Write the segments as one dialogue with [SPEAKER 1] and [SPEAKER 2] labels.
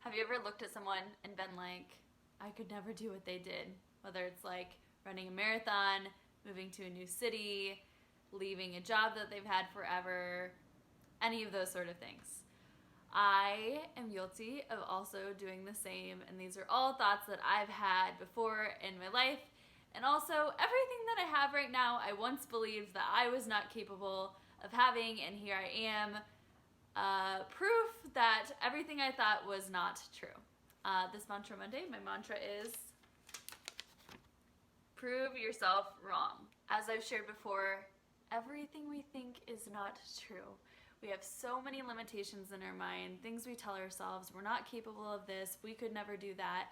[SPEAKER 1] Have you ever looked at someone and been like, I could never do what they did? Whether it's like running a marathon, moving to a new city, leaving a job that they've had forever, any of those sort of things. I am guilty of also doing the same, and these are all thoughts that I've had before in my life. And also, everything that I have right now, I once believed that I was not capable of having, and here I am, proof that everything I thought was not true. This Mantra Monday, my mantra is prove yourself wrong. As I've shared before, everything we think is not true. We have so many limitations in our mind, things we tell ourselves, we're not capable of this, we could never do that.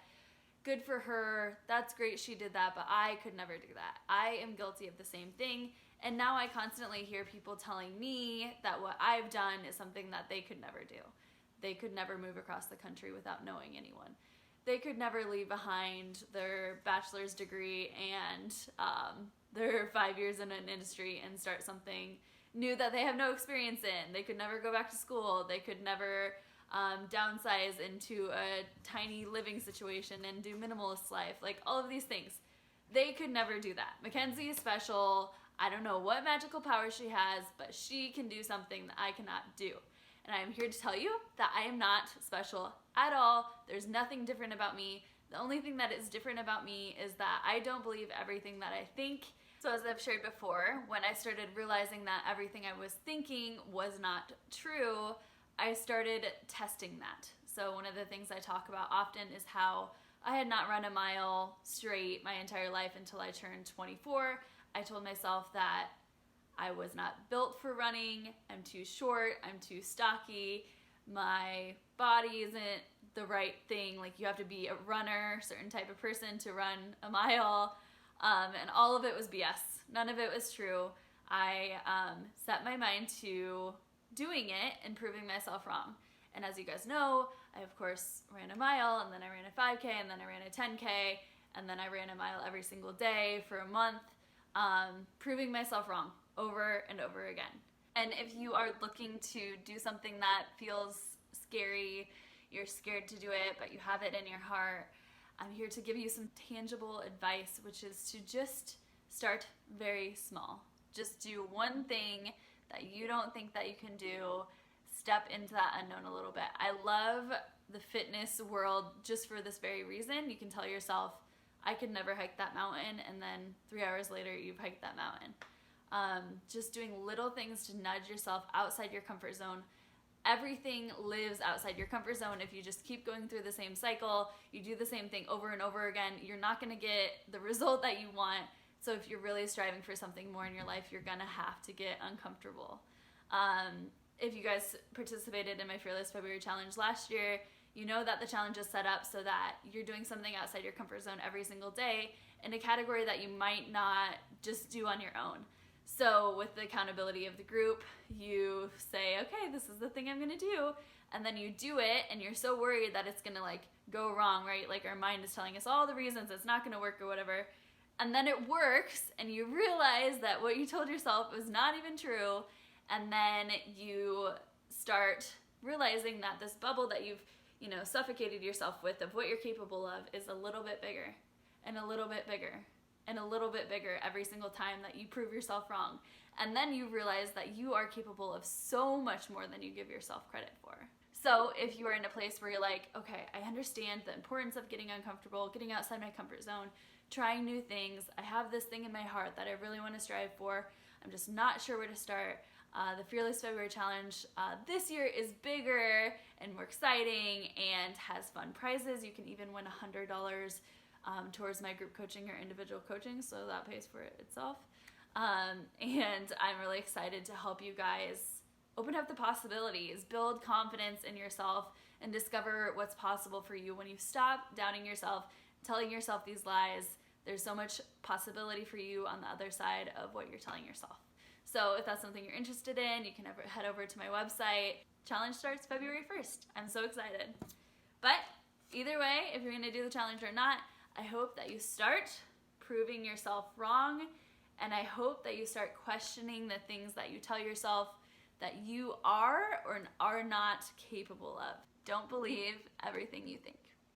[SPEAKER 1] Good for her, that's great she did that, but I could never do that. I am guilty of the same thing, and now I constantly hear people telling me that what I've done is something that they could never do. They could never move across the country without knowing anyone. They could never leave behind their bachelor's degree and their 5 years in an industry and start something new that they have no experience in. They could never go back to school. They could never downsize into a tiny living situation and do minimalist life. Like all of these things. They could never do that. Mackenzie is special. I don't know what magical power she has, but she can do something that I cannot do. And I am here to tell you that I am not special at all. There's nothing different about me. The only thing that is different about me is that I don't believe everything that I think. So as I've shared before, when I started realizing that everything I was thinking was not true, I started testing that. So one of the things I talk about often is how I had not run a mile straight my entire life until I turned 24. I told myself that I was not built for running, I'm too short, I'm too stocky, my body isn't the right thing, like you have to be a runner, certain type of person to run a mile, and all of it was BS. None of it was true. I set my mind to doing it and proving myself wrong. And as you guys know, I of course ran a mile, and then I ran a 5K, and then I ran a 10K, and then I ran a mile every single day for a month, proving myself wrong over and over again. And if you are looking to do something that feels scary, you're scared to do it, but you have it in your heart, I'm here to give you some tangible advice, which is to just start very small. Just do one thing that you don't think that you can do. Step into that unknown a little bit. I love the fitness world just for this very reason. You can tell yourself, I could never hike that mountain, and then 3 hours later you've hiked that mountain. Just doing little things to nudge yourself outside your comfort zone. Everything lives outside your comfort zone. If you just keep going through the same cycle, you do the same thing over and over again, you're not going to get the result that you want. So if you're really striving for something more in your life, you're going to have to get uncomfortable. If you guys participated in my Fearless February Challenge last year, you know that the challenge is set up so that you're doing something outside your comfort zone every single day in a category that you might not just do on your own. So with the accountability of the group, you say, okay, this is the thing I'm gonna do, and then you do it, and you're so worried that it's gonna like go wrong, right? Like our mind is telling us all the reasons it's not gonna work or whatever, and then it works, and you realize that what you told yourself was not even true, and then you start realizing that this bubble that you've, suffocated yourself with of what you're capable of is a little bit bigger, and a little bit bigger, and a little bit bigger every single time that you prove yourself wrong. And then you realize that you are capable of so much more than you give yourself credit for. So if you are in a place where you're like, okay, I understand the importance of getting uncomfortable, getting outside my comfort zone, trying new things, I have this thing in my heart that I really want to strive for, I'm just not sure where to start. The Fearless February Challenge this year is bigger and more exciting and has fun prizes. You can even win $100 towards my group coaching or individual coaching, so that pays for it itself. And I'm really excited to help you guys open up the possibilities, build confidence in yourself, and discover what's possible for you when you stop doubting yourself, telling yourself these lies. There's so much possibility for you on the other side of what you're telling yourself. So if that's something you're interested in, you can head over to my website. Challenge starts February 1st. I'm so excited. But either way, if you're gonna do the challenge or not, I hope that you start proving yourself wrong, and I hope that you start questioning the things that you tell yourself that you are or are not capable of. Don't believe everything you think.